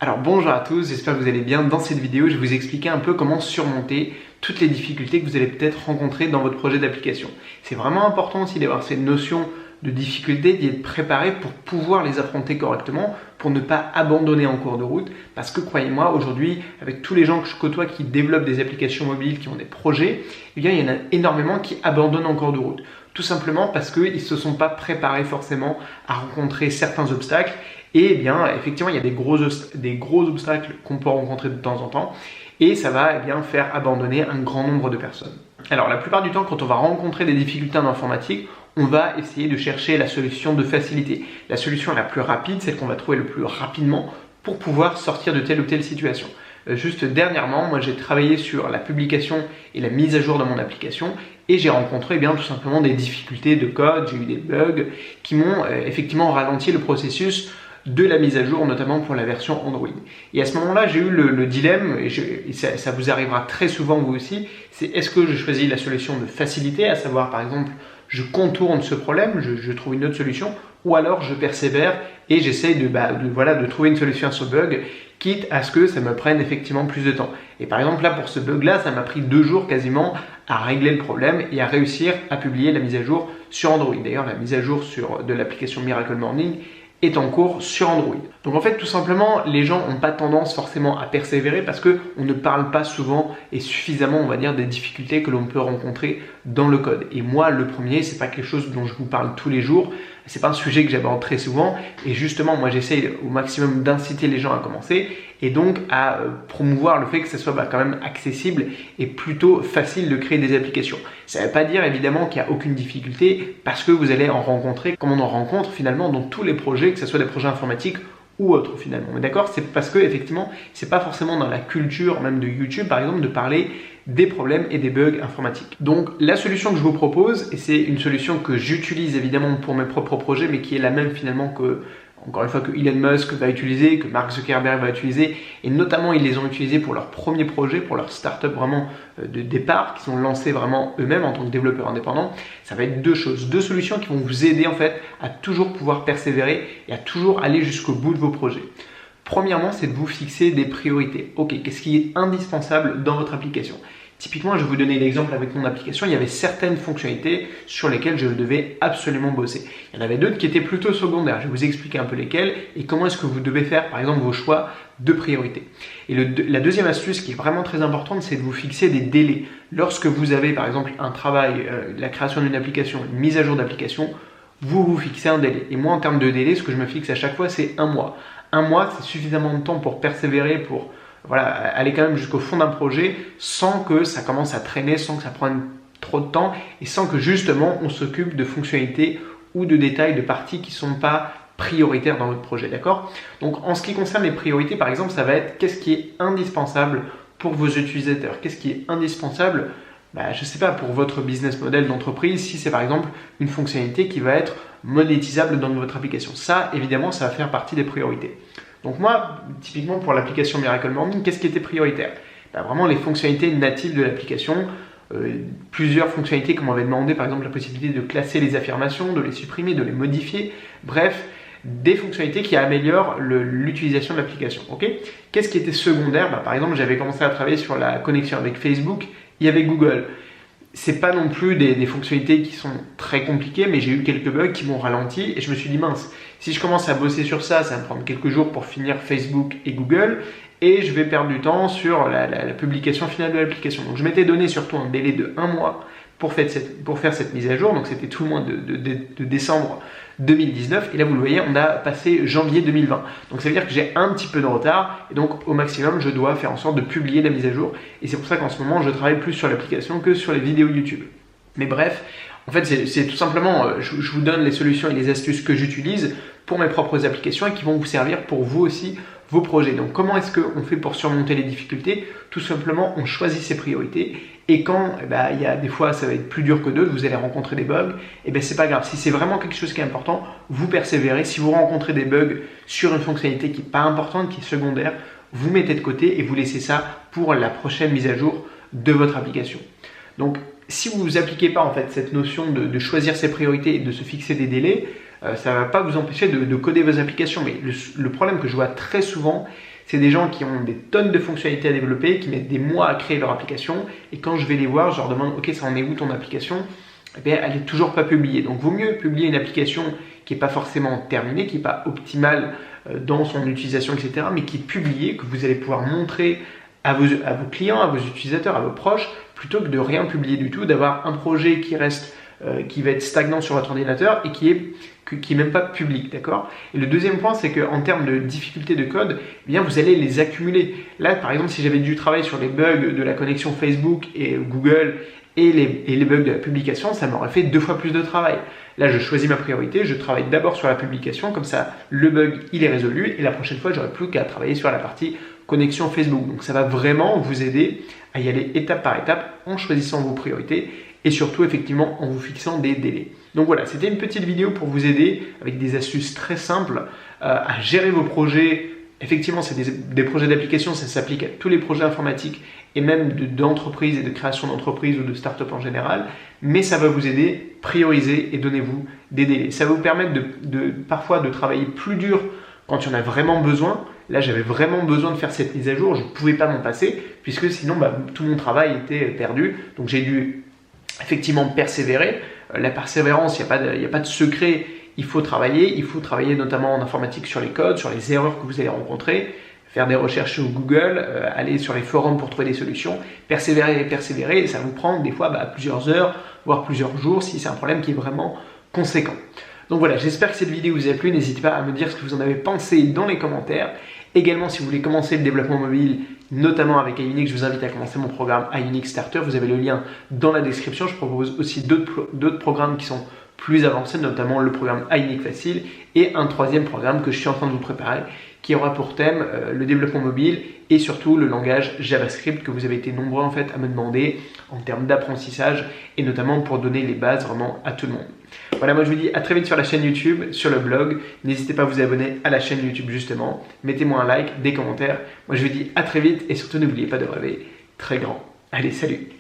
Alors bonjour à tous, j'espère que vous allez bien. Dans cette vidéo, je vais vous expliquer un peu comment surmonter toutes les difficultés que vous allez peut-être rencontrer dans votre projet d'application. C'est vraiment important aussi d'avoir cette notion de difficulté, d'y être préparé pour pouvoir les affronter correctement, pour ne pas abandonner en cours de route. Parce que croyez-moi, aujourd'hui, avec tous les gens que je côtoie qui développent des applications mobiles, qui ont des projets, eh bien, il y en a énormément qui abandonnent en cours de route. Tout simplement parce qu'ils ne se sont pas préparés forcément à rencontrer certains obstacles. Et bien, effectivement, il y a des gros obstacles qu'on peut rencontrer de temps en temps. Et ça va bien faire abandonner un grand nombre de personnes. Alors, la plupart du temps, quand on va rencontrer des difficultés en informatique, on va essayer de chercher la solution de facilité. La solution la plus rapide, celle qu'on va trouver le plus rapidement pour pouvoir sortir de telle ou telle situation. Juste dernièrement, moi j'ai travaillé sur la publication et la mise à jour de mon application et j'ai rencontré bien tout simplement des difficultés de code, j'ai eu des bugs qui m'ont effectivement ralenti le processus de la mise à jour, notamment pour la version Android. Et à ce moment-là, j'ai eu le dilemme, et ça vous arrivera très souvent vous aussi, c'est est-ce que je choisis la solution de facilité, à savoir par exemple, je contourne ce problème, je trouve une autre solution, ou alors je persévère et j'essaye de trouver une solution à ce bug, quitte à ce que ça me prenne effectivement plus de temps. Et par exemple là, pour ce bug-là, ça m'a pris 2 jours quasiment à régler le problème et à réussir à publier la mise à jour sur Android. D'ailleurs, la mise à jour de l'application Miracle Morning est en cours sur Android. Donc en fait, tout simplement, les gens n'ont pas tendance forcément à persévérer parce qu'on ne parle pas souvent et suffisamment, on va dire, des difficultés que l'on peut rencontrer dans le code. Et moi, le premier, c'est pas quelque chose dont je vous parle tous les jours, c'est pas un sujet que j'aborde très souvent et justement, moi, j'essaye au maximum d'inciter les gens à commencer et donc à promouvoir le fait que ça soit quand même accessible et plutôt facile de créer des applications. Ça ne veut pas dire évidemment qu'il n'y a aucune difficulté parce que vous allez en rencontrer comme on en rencontre finalement dans tous les projets, que ce soit des projets informatiques ou autres finalement. Mais d'accord, c'est parce que effectivement, c'est pas forcément dans la culture même de YouTube par exemple de parler des problèmes et des bugs informatiques. Donc la solution que je vous propose, et c'est une solution que j'utilise évidemment pour mes propres projets, mais qui est la même finalement que encore une fois que Elon Musk va utiliser, que Mark Zuckerberg va utiliser, et notamment ils les ont utilisés pour leur premier projet, pour leur start-up vraiment de départ, qui sont lancés vraiment eux-mêmes en tant que développeurs indépendants. Ça va être 2 choses, 2 solutions qui vont vous aider en fait à toujours pouvoir persévérer et à toujours aller jusqu'au bout de vos projets. Premièrement, c'est de vous fixer des priorités. Ok, qu'est-ce qui est indispensable dans votre application ? Typiquement, je vais vous donner l'exemple avec mon application, il y avait certaines fonctionnalités sur lesquelles je devais absolument bosser. Il y en avait d'autres qui étaient plutôt secondaires. Je vais vous expliquer un peu lesquelles et comment est-ce que vous devez faire, par exemple, vos choix de priorité. Et la deuxième astuce qui est vraiment très importante, c'est de vous fixer des délais. Lorsque vous avez, par exemple, un travail, la création d'une application, une mise à jour d'application, vous vous fixez un délai. Et moi, en termes de délai, ce que je me fixe à chaque fois, c'est 1 mois. 1 mois, c'est suffisamment de temps pour persévérer, pour aller quand même jusqu'au fond d'un projet sans que ça commence à traîner, sans que ça prenne trop de temps et sans que justement on s'occupe de fonctionnalités ou de détails, de parties qui ne sont pas prioritaires dans votre projet, d'accord ? Donc en ce qui concerne les priorités, par exemple, ça va être qu'est-ce qui est indispensable pour vos utilisateurs ? Qu'est-ce qui est indispensable je ne sais pas, pour votre business model d'entreprise, si c'est par exemple une fonctionnalité qui va être monétisable dans votre application. Ça, évidemment, ça va faire partie des priorités. Donc moi, typiquement pour l'application Miracle Morning, qu'est-ce qui était prioritaire ? Vraiment les fonctionnalités natives de l'application, plusieurs fonctionnalités qu'on m'avait demandé, par exemple la possibilité de classer les affirmations, de les supprimer, de les modifier, bref, des fonctionnalités qui améliorent l'utilisation de l'application. Okay ? Qu'est-ce qui était secondaire ? Par exemple, j'avais commencé à travailler sur la connexion avec Facebook et avec Google. C'est pas non plus des fonctionnalités qui sont très compliquées, mais j'ai eu quelques bugs qui m'ont ralenti et je me suis dit mince, si je commence à bosser sur ça, ça va me prendre quelques jours pour finir Facebook et Google et je vais perdre du temps sur la publication finale de l'application. Donc je m'étais donné surtout un délai de 1 mois pour faire cette mise à jour, donc c'était tout le mois de décembre 2019 et là vous le voyez, on a passé janvier 2020. Donc ça veut dire que j'ai un petit peu de retard et donc au maximum je dois faire en sorte de publier la mise à jour et c'est pour ça qu'en ce moment je travaille plus sur l'application que sur les vidéos YouTube. Mais bref, en fait c'est tout simplement, je vous donne les solutions et les astuces que j'utilise pour mes propres applications et qui vont vous servir pour vous aussi, vos projets. Donc comment est-ce qu'on fait pour surmonter les difficultés ? Tout simplement, on choisit ses priorités et quand il y a des fois ça va être plus dur que d'autres, vous allez rencontrer des bugs, c'est pas grave. Si c'est vraiment quelque chose qui est important, vous persévérez. Si vous rencontrez des bugs sur une fonctionnalité qui n'est pas importante, qui est secondaire, vous mettez de côté et vous laissez ça pour la prochaine mise à jour de votre application. Donc si vous n'appliquez pas en fait cette notion de choisir ses priorités et de se fixer des délais, ça ne va pas vous empêcher de coder vos applications. Mais le problème que je vois très souvent, C'est des gens qui ont des tonnes de fonctionnalités à développer, qui mettent des mois à créer leur application, et quand je vais les voir, je leur demande « Ok, ça en est où ton application ?» Eh bien, elle n'est toujours pas publiée. Donc, vaut mieux publier une application qui n'est pas forcément terminée, qui n'est pas optimale dans son utilisation, etc., mais qui est publiée, que vous allez pouvoir montrer à vos clients, à vos utilisateurs, à vos proches, plutôt que de rien publier du tout, d'avoir un projet qui reste, qui va être stagnant sur votre ordinateur et qui est même pas public, d'accord? Et le deuxième point, c'est qu'en termes de difficulté de code, eh bien, vous allez les accumuler. Là, par exemple, si j'avais dû travailler sur les bugs de la connexion Facebook et Google et les bugs de la publication, ça m'aurait fait 2 fois plus de travail. Là, je choisis ma priorité, je travaille d'abord sur la publication, comme ça, le bug, il est résolu, et la prochaine fois, j'aurai plus qu'à travailler sur la partie connexion Facebook. Donc, ça va vraiment vous aider à y aller étape par étape en choisissant vos priorités et surtout, effectivement, en vous fixant des délais. Donc voilà, c'était une petite vidéo pour vous aider avec des astuces très simples à gérer vos projets. Effectivement, c'est des projets d'application, ça s'applique à tous les projets informatiques et même d'entreprise et de création d'entreprise ou de start-up en général, mais ça va vous aider, prioriser et donnez-vous des délais. Ça va vous permettre parfois de travailler plus dur quand il y en a vraiment besoin. Là, j'avais vraiment besoin de faire cette mise à jour, je ne pouvais pas m'en passer, puisque sinon, tout mon travail était perdu. Donc, j'ai dû effectivement persévérer. La persévérance, il n'y a pas de secret. Il faut travailler notamment en informatique sur les codes, sur les erreurs que vous allez rencontrer, faire des recherches sur Google, aller sur les forums pour trouver des solutions, persévérer, et ça vous prend des fois plusieurs heures, voire plusieurs jours si c'est un problème qui est vraiment conséquent. Donc voilà, j'espère que cette vidéo vous a plu, n'hésitez pas à me dire ce que vous en avez pensé dans les commentaires. Également, si vous voulez commencer le développement mobile, notamment avec iUnix, je vous invite à commencer mon programme iUnix Starter, vous avez le lien dans la description. Je propose aussi d'autres programmes qui sont plus avancés, notamment le programme iUnix Facile et un 3e programme que je suis en train de vous préparer qui aura pour thème le développement mobile et surtout le langage JavaScript que vous avez été nombreux en fait à me demander en termes d'apprentissage et notamment pour donner les bases vraiment à tout le monde. Voilà, moi je vous dis à très vite sur la chaîne YouTube, sur le blog. N'hésitez pas à vous abonner à la chaîne YouTube justement. Mettez-moi un like, des commentaires. Moi je vous dis à très vite et surtout n'oubliez pas de rêver très grand. Allez, salut!